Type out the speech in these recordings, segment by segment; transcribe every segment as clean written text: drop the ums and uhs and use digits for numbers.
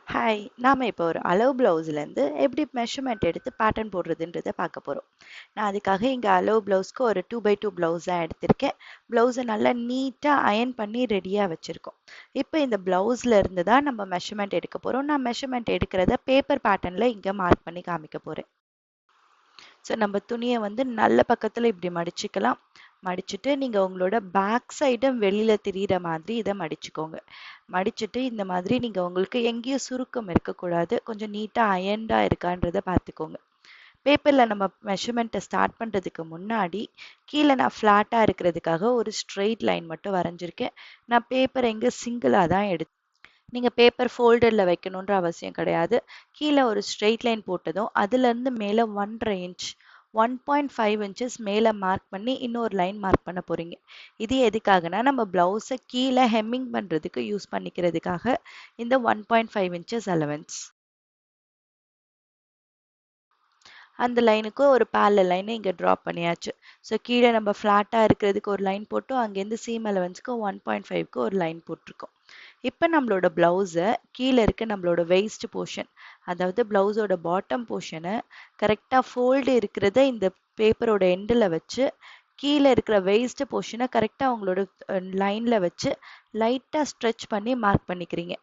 Hi, நாம இப்போ ஒரு அளவு பிளவுஸ்லேருந்து எப்படி மெஷர்மெண்ட் எடுத்து பேட்டர்ன் போடுறதுன்றதை பார்க்க போகிறோம். நான் அதுக்காக இங்கே அளவு பிளவுஸ்க்கு ஒரு 2x2 பிளவுஸாக எடுத்திருக்கேன். பிளவுஸை நல்லா நீட்டாக அயன் பண்ணி ரெடியாக வச்சுருக்கோம். இப்போ இந்த பிளவுஸ்ல இருந்து தான் நம்ம மெஷர்மெண்ட் எடுக்க போகிறோம். நான் மெஷர்மெண்ட் எடுக்கிறத பேப்பர் பேட்டர்னில் இங்கே மார்க் பண்ணி காமிக்க போகிறேன். ஸோ நம்ம துணியை வந்து நல்ல பக்கத்தில் இப்படி மடிச்சுக்கலாம். மடிச்சுட்டு நீங்கள் உங்களோட பேக் சைடும் வெளியில் தெரிகிற மாதிரி இதை மடிச்சுக்கோங்க. மடிச்சுட்டு இந்த மாதிரி நீங்கள் உங்களுக்கு எங்கேயும் சுருக்கம் இருக்கக்கூடாது. கொஞ்சம் நீட்டாக அயன்டாக இருக்கான்றதை பார்த்துக்கோங்க. பேப்பரில் நம்ம மெஷர்மெண்ட்டை ஸ்டார்ட் பண்ணுறதுக்கு முன்னாடி கீழே நான் ஃப்ளாட்டாக இருக்கிறதுக்காக ஒரு ஸ்ட்ரெயிட் லைன் மட்டும் வரைஞ்சிருக்கேன். நான் பேப்பரை இங்கே சிங்கிளாக தான் எடுத்தேன். நீங்கள் பேப்பர் ஃபோல்டரில் வைக்கணுன்ற அவசியம் கிடையாது. கீழே ஒரு ஸ்ட்ரெயிட் லைன் போட்டதும் அதுலேருந்து மேலே 1.5 இன்ச் 1.5 இன்ச்சஸ் மேலே மார்க் பண்ணி இன்னொரு லைன் மார்க் பண்ண போகிறீங்க. இது எதுக்காகனா நம்ம ப்ளவுஸை கீழே ஹெம்மிங் பண்ணுறதுக்கு யூஸ் பண்ணிக்கிறதுக்காக இந்த 1.5 இன்ச்சஸ் அலவன்ஸ். அந்த லைனுக்கு ஒரு பேரலல் லைனை இங்கே ட்ராப் பண்ணியாச்சு. ஸோ கீழே நம்ம ஃப்ளாட்டாக இருக்கிறதுக்கு ஒரு லைன் போட்டோம். அங்கேருந்து சீம் அலவன்ஸ்க்கு 1.5க்கு ஒரு லைன் போட்டிருக்கோம். இப்போ நம்மளோட ப்ளவுஸை கீழே இருக்க நம்மளோட வெயிஸ்ட் போர்ஷன், அதாவது ப்ளவுஸோட பாட்டம் போர்ஷனை கரெக்டாக ஃபோல்டு இருக்கிறத இந்த பேப்பரோட எண்டில் வச்சு கீழே இருக்கிற வெயிஸ்ட் போர்ஷனை கரெக்டாக உங்களோட லைனில் வச்சு லைட்டாக ஸ்ட்ரெச் பண்ணி மார்க் பண்ணிக்கிறீங்க.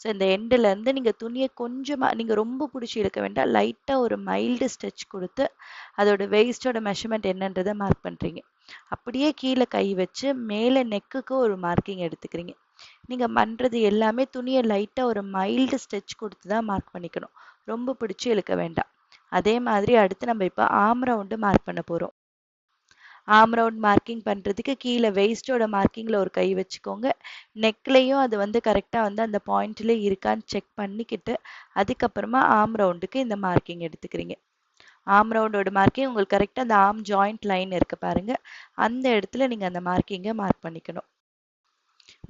ஸோ இந்த எண்டுலேருந்து நீங்கள் துணியை கொஞ்சமாக நீங்கள் ரொம்ப பிடிச்சி இழுக்க வேண்டாம். லைட்டாக ஒரு மைல்டு ஸ்ட்ரெச் கொடுத்து அதோட வெயிஸ்டோட மெஷர்மெண்ட் என்னன்றதை மார்க் பண்ணுறீங்க. அப்படியே கீழே கை வச்சு மேலே நெக்குக்கு ஒரு மார்க்கிங் எடுத்துக்கிறீங்க. நீங்கள் பண்ணுறது எல்லாமே துணியை லைட்டாக ஒரு மைல்டு ஸ்ட்ரெச் கொடுத்து தான் மார்க் பண்ணிக்கணும். ரொம்ப பிடிச்சி இழுக்க வேண்டாம். அதே மாதிரி அடுத்து நம்ம இப்போ ஆம் ரவுண்டு மார்க் பண்ண போகிறோம். ஆம் ரவுண்ட் மார்க்கிங் பண்ணுறதுக்கு கீழே வெயிஸ்டோட மார்க்கிங்கில் ஒரு கை வச்சுக்கோங்க. நெக்லையும் அது வந்து கரெக்டாக வந்து அந்த பாயிண்ட்லேயே இருக்கான்னு செக் பண்ணிக்கிட்டு அதுக்கப்புறமா ஆம் ரவுண்டுக்கு இந்த மார்க்கிங் எடுத்துக்கிறீங்க. ஆம் ரவுண்டோட மார்க்கிங் உங்களுக்கு கரெக்டாக அந்த ஆம் ஜாயிண்ட் லைன் இருக்கு பாருங்க, அந்த இடத்துல நீங்கள் அந்த மார்க்கிங்கை மார்க் பண்ணிக்கணும்.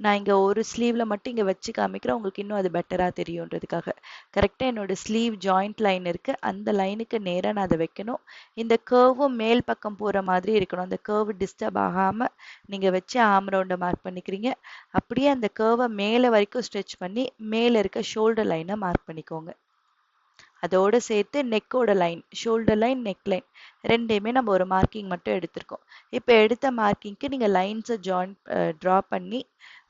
நான் இங்கே ஒரு ஸ்லீவில் மட்டும் இங்கே வச்சு காமிக்கிறேன், உங்களுக்கு இன்னும் அது பெட்டராக தெரியுன்றதுக்காக. கரெக்டாக என்னோட ஸ்லீவ் ஜாயிண்ட் லைன் இருக்குது, அந்த லைனுக்கு நேராக நான் அதை வைக்கணும். இந்த கர்வும் மேல் பக்கம் போகிற மாதிரி இருக்கணும். அந்த கர்வ் டிஸ்டர்ப் ஆகாமல் நீங்கள் வச்சு ஆம் ரவுண்டை மார்க் பண்ணிக்கிறீங்க. அப்படியே அந்த கர்வை மேலே வரைக்கும் ஸ்ட்ரெச் பண்ணி மேலே இருக்க ஷோல்டர் லைனை மார்க் பண்ணிக்கோங்க. அதோடு சேர்த்து நெக்கோட line, shoulder line, neck line ரெண்டையுமே நம்ம ஒரு மார்க்கிங் மட்டும் எடுத்திருக்கோம். இப்போ எடுத்த மார்க்கிங்க்கு நீங்கள் லைன்ஸை ட்ரா பண்ணி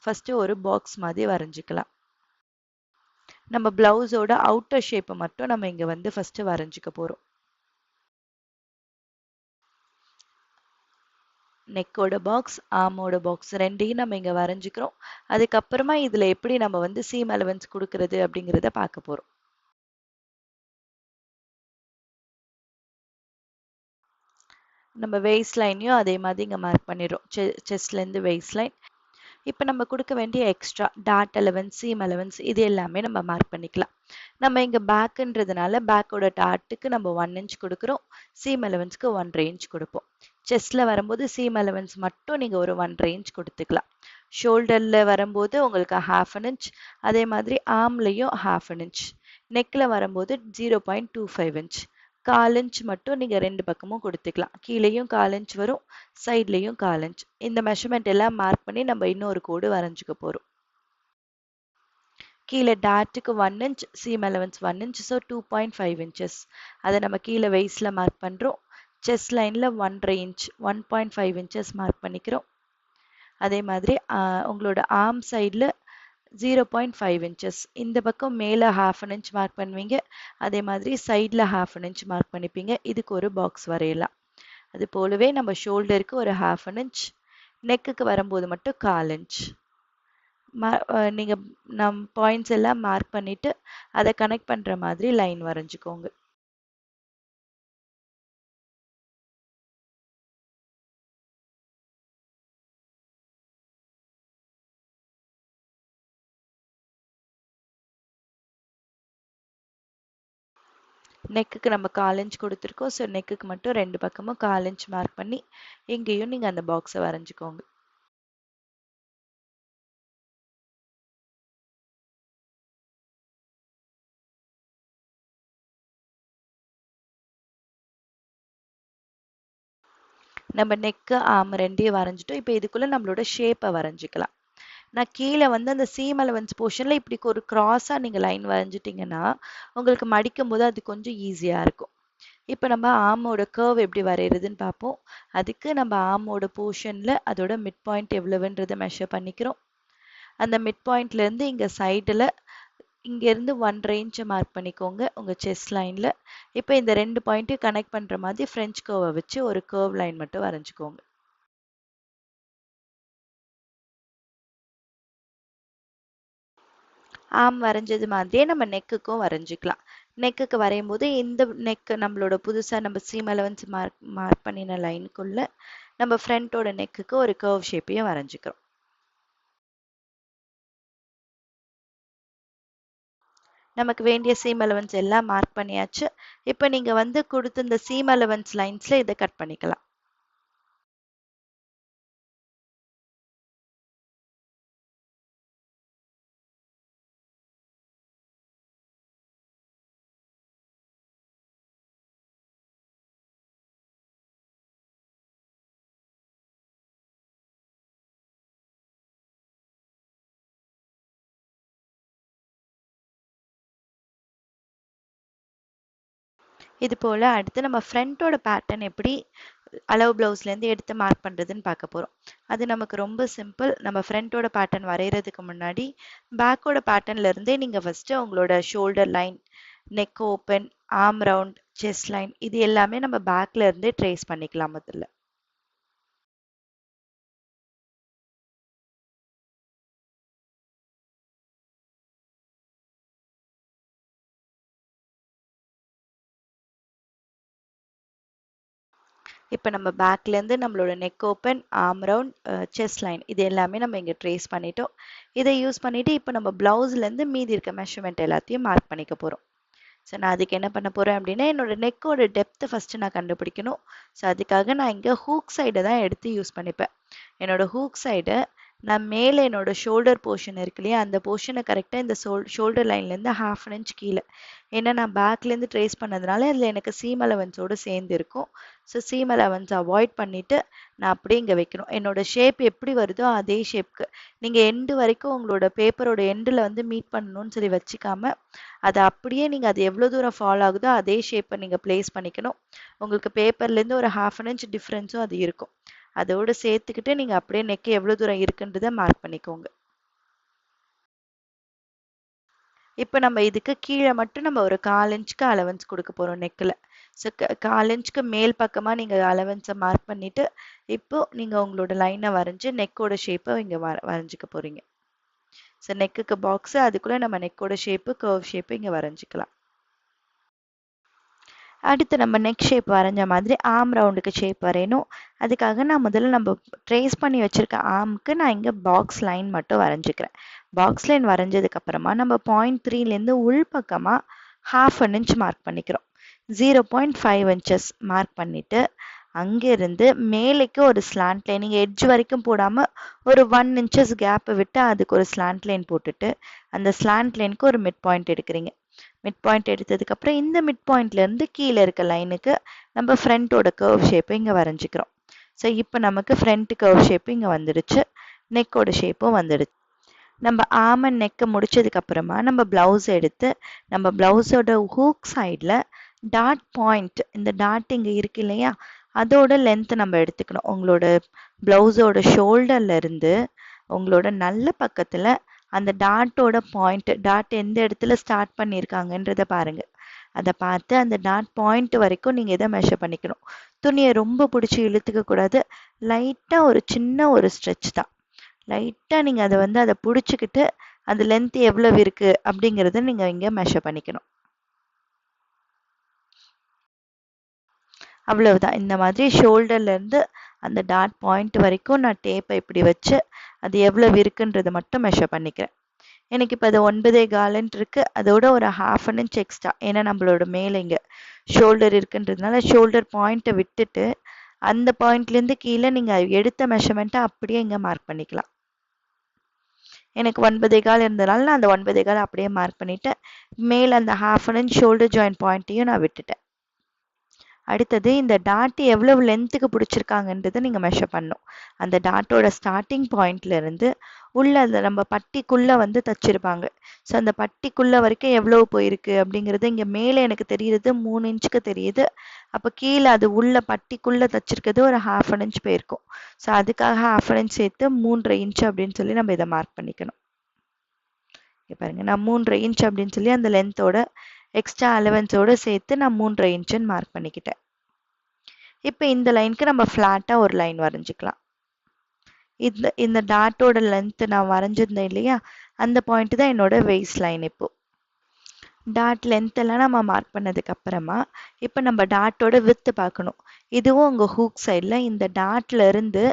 ஃபஸ்ட்டு ஒரு பாக்ஸ் மாதிரி வரைஞ்சிக்கலாம். நம்ம பிளவுஸோட அவுட்டர் ஷேப்பை மட்டும் நம்ம இங்கே வந்து ஃபஸ்ட்டு வரைஞ்சிக்க போகிறோம். நெக்கோட பாக்ஸ், ஆமோட பாக்ஸ் ரெண்டையும் நம்ம இங்கே வரைஞ்சிக்கிறோம். அதுக்கப்புறமா இதில் எப்படி நம்ம வந்து சீம் அலவன்ஸ் கொடுக்கறது அப்படிங்கிறத பார்க்க போகிறோம். நம்ம வெயிஸ்ட் லைனையும் அதே மாதிரி இங்கே மார்க் பண்ணிடுறோம். செஸ்ட்லேருந்து வெயிஸ்ட் லைன். இப்போ நம்ம கொடுக்க வேண்டிய எக்ஸ்ட்ரா டாட் அலவன்ஸ், சீம் அலவன்ஸ் இது எல்லாமே நம்ம மார்க் பண்ணிக்கலாம். நம்ம இங்கே பேக்குன்றதுனால பேக்கோட டாட்டுக்கு நம்ம 1 இன்ச் கொடுக்குறோம், சீம் அலவன்ஸ்க்கு 1.5 இன்ச் கொடுப்போம். செஸ்டில் வரும்போது சீம் அலவன்ஸ் மட்டும் நீங்கள் ஒரு 1.5 இன்ச் கொடுத்துக்கலாம். ஷோல்டரில் வரும்போது உங்களுக்கு 1/2 இன்ச், அதே மாதிரி ஆம்லையும் 1/2 இன்ச், நெக்கில் வரும்போது 0.25 இன்ச். 1/4 இன்ச் மட்டும் நீங்கள் ரெண்டு பக்கமும் கொடுத்துக்கலாம். கீழேயும் 1/4 இன்ச் வரும், சைட்லேயும் 1/4 இன்ச். இந்த மெஷர்மெண்ட் எல்லாம் மார்க் பண்ணி நம்ம இன்னொரு கோடு வரைஞ்சிக்க போகிறோம். கீழே டாட்டுக்கு 1 inch, seam allowance 1 inch, so 2.5 inches. அதை நம்ம கீழே வெயிஸில் மார்க் பண்ணுறோம். செஸ்ட் லைனில் 1.5 இன்ச், 1.5 இன்ச்சஸ் மார்க் பண்ணிக்கிறோம். அதே மாதிரி உங்களோட ஆர்ம் சைடில் 0.5 இன்ச்சஸ், இந்த பக்கம் மேலே 1/2 இன்ச் மார்க் பண்ணுவீங்க. அதே மாதிரி சைடில் 1/2 இன்ச் மார்க் பண்ணிப்பீங்க. இதுக்கு ஒரு பாக்ஸ் வரையலாம். அது போலவே நம்ம ஷோல்டருக்கு ஒரு 1/2 இன்ச், நெக்குக்கு வரும்போது மட்டும் 1/4 இன்ச். நீங்கள் பாயிண்ட்ஸ் எல்லாம் மார்க் பண்ணிவிட்டு அதை கனெக்ட் பண்ணுற மாதிரி லைன் வரைஞ்சிக்கோங்க. நெக்குக்கு நம்ம 1/4 இன்ச் கொடுத்துருக்கோம். ஸோ நெக்குக்கு மட்டும் ரெண்டு பக்கமும் 1/4 இன்ச் மார்க் பண்ணி இங்கேயும் நீங்கள் அந்த பாக்ஸை வரைஞ்சிக்கோங்க. நம்ம நெக்கு ஆம் ரெண்டையும் வரைஞ்சிட்டோம். இப்போ இதுக்குள்ளே நம்மளோட ஷேப்பை வரைஞ்சிக்கலாம். நான் கீழே வந்து அந்த சீம் அலவன்ஸ் போர்ஷனில் இப்படி ஒரு கிராஸாக நீங்கள் லைன் வரைஞ்சிட்டிங்கன்னா உங்களுக்கு மடிக்கும் போது அது கொஞ்சம் ஈஸியாக இருக்கும். இப்போ நம்ம ஆமோட கர்வ் எப்படி வரைகிறதுன்னு பார்ப்போம். அதுக்கு நம்ம ஆமோட போர்ஷனில் அதோட மிட் பாயிண்ட் எவ்வளவுன்றதை மெஷர் பண்ணிக்கிறோம். அந்த மிட் பாயிண்ட்லேருந்து இங்கே சைடில் இங்கேருந்து 1 இன்ச்சை மார்க் பண்ணிக்கோங்க உங்கள் செஸ்ட் லைனில். இப்போ இந்த 2 பாயிண்ட்டையும் கனெக்ட் பண்ணுற மாதிரி ஃப்ரெஞ்ச் கர்வை வச்சு ஒரு கர்வ் லைன் மட்டும் வரைஞ்சிக்கோங்க. ஆம் வரைஞ்சது மாதிரியே நம்ம நெக்குக்கும் வரைஞ்சிக்கலாம். நெக்குக்கு வரையும் போது இந்த நெக்கு நம்மளோட புதுசாக நம்ம சீம் அலவன்ஸ் மார்க் பண்ணின லைனுக்குள்ள நம்ம ஃப்ரண்ட்டோட நெக்குக்கு ஒரு கர்வ் ஷேப்பையும் வரைஞ்சிக்கிறோம். நமக்கு வேண்டிய சீம் அலவன்ஸ் எல்லாம் மார்க் பண்ணியாச்சு. இப்போ நீங்கள் வந்து கொடுத்த இந்த சீம் அலவன்ஸ் லைன்ஸில் இதை கட் பண்ணிக்கலாம். இது போல் அடுத்து நம்ம ஃப்ரண்ட்டோட பேட்டர்ன் எப்படி அளவு ப்ளவுஸ்லேருந்து எடுத்து மார்க் பண்ணுறதுன்னு பார்க்க போகிறோம். அது நமக்கு ரொம்ப சிம்பிள். நம்ம ஃப்ரண்ட்டோட பேட்டர்ன் வரைகிறதுக்கு முன்னாடி பேக்கோட பேட்டர்ன்லேருந்தே நீங்கள் ஃபஸ்ட்டு உங்களோட shoulder line, neck open, arm round, chest line இது எல்லாமே நம்ம பேக்ல இருந்தே ட்ரேஸ் பண்ணிக்கலாம் முதல்ல. இப்போ நம்ம பேக்லேருந்து நம்மளோட neck open, arm round, chest line இது எல்லாமே நம்ம இங்கே ட்ரேஸ் பண்ணிட்டோம். இதை யூஸ் பண்ணிவிட்டு இப்போ நம்ம ப்ளவுஸ்லேருந்து மீதி இருக்க மெஷர்மெண்ட் எல்லாத்தையும் மார்க் பண்ணிக்க போகிறோம். ஸோ நான் அதுக்கு என்ன பண்ண போகிறேன் அப்படின்னா என்னோட நெக்கோட டெப்த்து ஃபஸ்ட்டு நான் கண்டுபிடிக்கணும். ஸோ அதுக்காக நான் இங்கே ஹூக் சைடை தான் எடுத்து யூஸ் பண்ணிப்பேன். என்னோட ஹூக் சைடை நான் மேலே என்னோட ஷோல்டர் போர்ஷன் இருக்கு இல்லையா அந்த போர்ஷனை கரெக்டாக இந்த ஷோல்டர் லைன்லேருந்து 1/2 இன்ச் கீழே, ஏன்னா நான் பேக்லேருந்து ட்ரேஸ் பண்ணதுனால அதில் எனக்கு சீம் அலவன்ஸோடு சேர்ந்து இருக்கும். ஸோ சீம் அலவன்ஸ் அவாய்ட் பண்ணிவிட்டு நான் அப்படியே இங்கே வைக்கணும். என்னோட ஷேப் எப்படி வருதோ அதே ஷேப்க்கு நீங்கள் எண்டு வரைக்கும் உங்களோட பேப்பரோட எண்டில் வந்து மீட் பண்ணணும்னு சொல்லி வச்சுக்காம அதை அப்படியே நீங்கள் அது எவ்வளோ தூரம் ஃபாலோ ஆகுதோ அதே ஷேப்பை நீங்கள் ப்ளேஸ் பண்ணிக்கணும். உங்களுக்கு பேப்பர்லேருந்து ஒரு 1/2 இன்ச் டிஃப்ரென்ஸும் அது இருக்கும். அதோடு சேர்த்துக்கிட்டு நீங்கள் அப்படியே நெக்கு எவ்வளோ தூரம் இருக்குன்றதை மார்க் பண்ணிக்கோங்க. இப்போ நம்ம இதுக்கு கீழே மட்டும் நம்ம ஒரு 1/4 இன்ச்சுக்கு அலவன்ஸ் கொடுக்க போகிறோம் நெக்கில். ஸோ 1/4 இன்ச்சுக்கு மேல் பக்கமாக நீங்கள் அலவன்ஸை மார்க் பண்ணிவிட்டு இப்போ நீங்கள் உங்களோட லைனை வரைஞ்சி நெக்கோட ஷேப்பை இங்கே வரைஞ்சிக்க போகிறீங்க. ஸோ நெக்குக்கு பாக்ஸு அதுக்குள்ளே நம்ம நெக்கோட ஷேப்பு கர்வ் ஷேப்பு இங்கே வரைஞ்சிக்கலாம். அடுத்து நம்ம நெக் ஷேப் வரைஞ்ச மாதிரி ஆர்ம் ரவுண்டுக்கு ஷேப் வரையணும். அதுக்காக நான் முதல்ல நம்ம ட்ரேஸ் பண்ணி வச்சுருக்க ஆர்முக்கு நான் இங்கே பாக்ஸ் லைன் மட்டும் வரைஞ்சிக்கிறேன். பாக்ஸ் லைன் வரைஞ்சதுக்கப்புறமா நம்ம 0.3லேருந்து உள்பக்கமாக 1/2 இன்ச் மார்க் பண்ணிக்கிறோம். 0.5 இன்ச்சஸ் மார்க் பண்ணிவிட்டு அங்கேருந்து மேலேக்கு ஒரு ஸ்லாண்ட் லைன், நீங்கள் எட்ஜ் வரைக்கும் போடாமல் ஒரு 1 இன்ச்சஸ் கேப்பை விட்டு அதுக்கு ஒரு ஸ்லாண்ட் லைன் போட்டுட்டு அந்த ஸ்லாண்ட் லைனுக்கு ஒரு மிட் பாயிண்ட் எடுக்கிறீங்க. மிட் பாயிண்ட் எடுத்ததுக்கப்புறம் இந்த மிட் பாயிண்ட்லேருந்து கீழே இருக்க லைனுக்கு நம்ம ஃப்ரண்ட்டோட கர்வ் ஷேப்பை இங்கே வரைஞ்சிக்கிறோம். ஸோ இப்போ நமக்கு ஃப்ரண்ட் கர்வ் ஷேப்பு இங்கே வந்துடுச்சு, நெக்கோட ஷேப்பும் வந்துடுச்சு. நம்ம ஆர்ம் அண்ட் நெக்கை முடிச்சதுக்கப்புறமா நம்ம ப்ளவுஸ் எடுத்து நம்ம ப்ளவுஸோட ஹூக் சைடில் டாட் பாயிண்ட், இந்த டாட் இங்கே இருக்கு இல்லையா அதோட லென்த் நம்ம எடுத்துக்கணும். உங்களோட ப்ளவுஸோட ஷோல்டர்லேருந்து உங்களோட நல்ல பக்கத்தில் அந்த டாட்டோட பாயிண்ட், டாட் எந்த இடத்துல ஸ்டார்ட் பண்ணியிருக்காங்கன்றதை பாருங்கள். அதை பார்த்து அந்த டாட் பாயிண்ட் வரைக்கும் நீங்கள் இதை மெஷர் பண்ணிக்கணும். துணியை ரொம்ப பிடிச்சி இழுத்துக்க கூடாது. லைட்டாக ஒரு சின்ன ஒரு ஸ்ட்ரெச் தான். லைட்டாக நீங்கள் அதை வந்து அதை பிடிச்சிக்கிட்டு அது லென்த் எவ்வளவு இருக்குது அப்படிங்கிறத நீங்கள் இங்கே மெஷர் பண்ணிக்கணும். அவ்வளவுதான். இந்த மாதிரி ஷோல்டர்லேருந்து அந்த டாட் பாயிண்ட் வரைக்கும் நான் டேப்பை இப்படி வச்சு அது எவ்வளவு இருக்குன்றதை மட்டும் மெஷர் பண்ணிக்கிறேன். எனக்கு இப்போ அது 9.25 இருக்குது. அதோட ஒரு 1/2 இன்ச் எக்ஸ்ட்ரா, ஏன்னா நம்மளோட மேலே இங்கே ஷோல்டர் இருக்குன்றதுனால ஷோல்டர் பாயிண்ட்டை விட்டுட்டு அந்த பாயிண்ட்லேருந்து கீழே நீங்கள் எடுத்த மெஷர்மெண்ட்டை அப்படியே இங்கே மார்க் பண்ணிக்கலாம். எனக்கு 9.25 இருந்ததுனால நான் அந்த 9.25 அப்படியே மார்க் பண்ணிவிட்டேன். மேலே அந்த 1/2 இன்ச் ஷோல்டர் ஜாயின் பாயிண்ட்டையும் நான் விட்டுட்டேன். அடுத்தது இந்த டாட் எவ்வளவு லென்த்துக்கு பிடிச்சிருக்காங்கன்றதை நீங்கள் மெஷர் பண்ணணும். அந்த டாட்டோட ஸ்டார்டிங் பாயிண்ட்ல இருந்து உள்ள அந்த நம்ம பட்டிக்குள்ளே வந்து தச்சிருப்பாங்க. ஸோ அந்த பட்டிக்குள்ளே வரைக்கும் எவ்வளவு போயிருக்கு அப்படிங்கிறது இங்கே மேலே எனக்கு தெரியுது 3 இன்ச்சுக்கு தெரியுது. அப்போ கீழே அது உள்ள பட்டிக்குள்ளே தச்சிருக்கிறது ஒரு 1/2 இன்ச் போயிருக்கும். ஸோ அதுக்காக 1/2 இன்ச் சேர்த்து 3.5 இன்ச் அப்படின்னு சொல்லி நம்ம இதை மார்க் பண்ணிக்கணும். பாருங்க, நான் 3.5 இன்ச் அப்படின்னு சொல்லி அந்த லென்த்தோட எக்ஸ்ட்ரா அலவன்ஸோட சேர்த்து நான் 3.5 இன்ச்சுன்னு மார்க் பண்ணிக்கிட்டேன். இப்போ இந்த லைனுக்கு நம்ம ஃப்ளாட்டாக ஒரு லைன் வரைஞ்சிக்கலாம். இந்த டாட்டோட லென்த் நான் வரைஞ்சிருந்தேன் இல்லையா, அந்த பாயிண்ட் தான் என்னோட வெய்ஸ்ட் லைன். இப்போ டாட் லென்த் எல்லாம் நம்ம மார்க் பண்ணதுக்கு அப்புறமா இப்போ நம்ம டாட்டோட வித்து பார்க்கணும். இதுவும் உங்கள் ஹூக் சைடில் இந்த டாட்ல இருந்து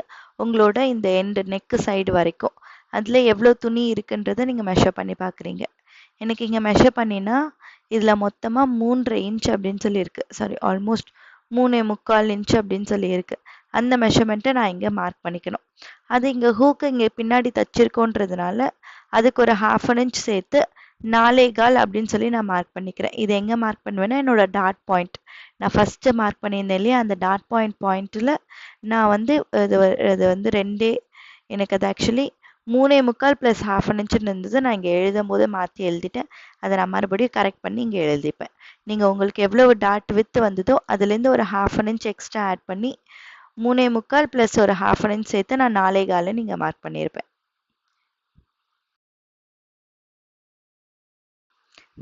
உங்களோட இந்த எண்டு நெக்கு சைடு வரைக்கும் அதில் எவ்வளோ துணி இருக்குன்றதை நீங்கள் மெஷர் பண்ணி பார்க்குறீங்க. எனக்கு இங்கே மெஷர் பண்ணினா இதில் மொத்தமாக 3.5 இன்ச் அப்படின்னு சொல்லியிருக்கு. சாரி, ஆல்மோஸ்ட் 3.25 இன்ச் அப்படின்னு சொல்லியிருக்கு. அந்த மெஷர்மெண்ட்டை நான் இங்கே மார்க் பண்ணிக்கணும். அது இங்கே ஹூக்கு இங்கே பின்னாடி தச்சிருக்கோன்றதுனால அதுக்கு ஒரு 1/2 இன்ச் சேர்த்து 4.25 அப்படின்னு சொல்லி நான் மார்க் பண்ணிக்கிறேன். இது எங்கே மார்க் பண்ணுவேன்னா என்னோட டாட் பாயிண்ட், நான் ஃபஸ்ட்டு மார்க் பண்ணியிருந்தேன் இல்லையா, அந்த டாட் பாயிண்ட்டில் நான் வந்து அது வந்து எனக்கு அது ஆக்சுவலி 3.25 + 1/2 இன்ச்சுன்னு இருந்தது. நான் இங்கே எழுதும் போது மாற்றி எழுதிட்டேன். அதை நான் மறுபடியும் கரெக்ட் பண்ணி இங்கே எழுதிப்பேன். நீங்கள் உங்களுக்கு எவ்வளவு டாட் வித்து வந்ததோ அதுலேருந்து ஒரு 1/2 இன்ச் எக்ஸ்ட்ரா ஆட் பண்ணி 3.25 + ஒரு 1/2 இன்ச் சேர்த்து நான் 4.25 நீங்கள் மார்க் பண்ணியிருப்பேன்.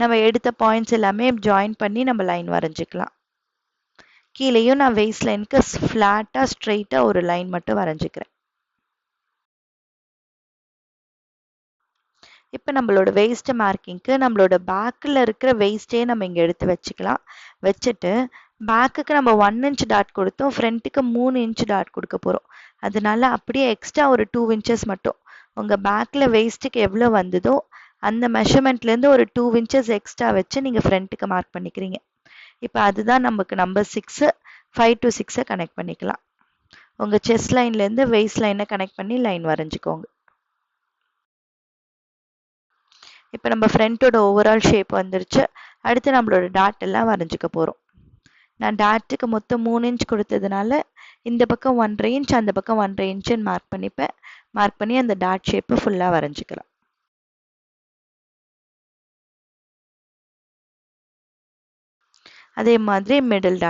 நம்ம எடுத்த பாயிண்ட்ஸ் எல்லாமே ஜாயின் பண்ணி நம்ம லைன் வரைஞ்சிக்கலாம். கீழேயும் நான் வெய்ஸ்ட் லைனுக்கு ஃப்ளாட்டாக ஸ்ட்ரெயிட்டாக ஒரு லைன் மட்டும் வரைஞ்சிக்கிறேன். இப்போ நம்மளோட வெய்ஸ்ட் மார்க்கிங்க்கு நம்மளோட பேக்கில் இருக்கிற வெய்ஸ்டே நம்ம இங்கே எடுத்து வச்சுக்கலாம். வச்சுட்டு பேக்குக்கு நம்ம 1 இன்ச் டாட் கொடுத்தோம், ஃப்ரண்ட்டுக்கு 3 இன்ச் டாட் கொடுக்க போகிறோம். அதனால அப்படியே எக்ஸ்ட்ரா ஒரு 2 இன்ச்சஸ் மட்டும் உங்கள் பேக்கில் வெய்ஸ்ட்டுக்கு எவ்வளோ வந்ததோ அந்த மெஷர்மெண்ட்லேருந்து ஒரு 2 இன்ச்சஸ் எக்ஸ்ட்ரா வச்சு நீங்கள் ஃப்ரண்ட்டுக்கு மார்க் பண்ணிக்கிறீங்க. இப்போ அதுதான் நமக்கு நம்பர் 6. 5 to 6 கனெக்ட் பண்ணிக்கலாம். உங்கள் செஸ்ட் லைன்லேருந்து வெய்ஸ்ட் லைனை கனெக்ட் பண்ணி லைன் வரைஞ்சிக்கோங்க. இப்போ நம்ம ஃப்ரண்ட்டோட ஓவரால் ஷேப் வந்துருச்சு. அடுத்து நம்மளோட டாட் எல்லாம் வரைஞ்சிக்க போகிறோம். நான் டாட்டுக்கு மொத்தம் 3 இன்ச் கொடுத்ததுனால இந்த பக்கம் 1.5 இன்ச், அந்த பக்கம் 1.5 இன்ச்சுன்னு மார்க் பண்ணிப்பேன். மார்க் பண்ணி அந்த டாட் ஷேப்பை ஃபுல்லாக வரைஞ்சிக்கலாம். அதே மாதிரி middle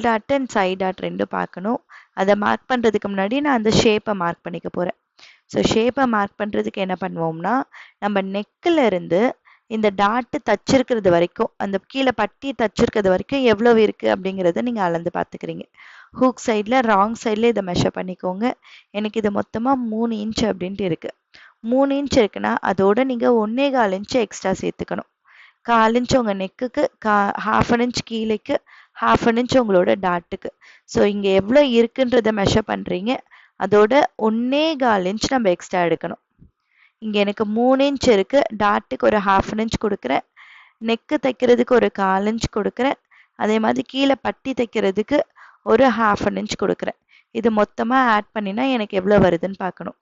dot and side dot ரெண்டும் பார்க்கணும். அதை மார்க் பண்ணுறதுக்கு முன்னாடி நான் அந்த ஷேப்பை மார்க் பண்ணிக்க போகிறேன். ஸோ ஷேப்பை மார்க் பண்ணுறதுக்கு என்ன பண்ணுவோம்னா, நம்ம நெக்கில் இருந்து இந்த டாட்டு தச்சிருக்கிறது வரைக்கும், அந்த கீழே பட்டி தச்சிருக்கிறது வரைக்கும் எவ்வளோ இருக்குது அப்படிங்கிறத நீங்கள் அளந்து பார்த்துக்கிறீங்க. ஹூக் சைடில் ராங் சைடில் இதை மெஷர் பண்ணிக்கோங்க. எனக்கு இது மொத்தமாக 3 இன்ச் அப்படின்ட்டு இருக்குது. 3 இன்ச் இருக்குன்னா அதோட நீங்கள் 1.25 இன்ச்சு எக்ஸ்ட்ரா சேர்த்துக்கணும். 1/4 இன்ச் உங்கள் நெக்குக்கு, 1/2 இன்ச் கீழேக்கு, 1/2 இன்ச் உங்களோட டாட்டுக்கு. ஸோ இங்கே எவ்வளோ இருக்குன்றதை மெஷர் பண்ணுறீங்க, அதோட 1.25 இன்ச் நம்ம எக்ஸ்ட்ரா எடுக்கணும். இங்கே எனக்கு 3 இன்ச் இருக்குது, டாட்டுக்கு ஒரு 1/2 இன்ச் கொடுக்குறேன், நெக்கு தைக்கிறதுக்கு ஒரு 1/4 இன்ச் கொடுக்குறேன், அதே மாதிரி கீழே பட்டி தைக்கிறதுக்கு ஒரு 1/2 இன்ச் கொடுக்குறேன். இது மொத்தமாக ஆட் பண்ணினா எனக்கு எவ்வளோ வருதுன்னு பார்க்கணும்.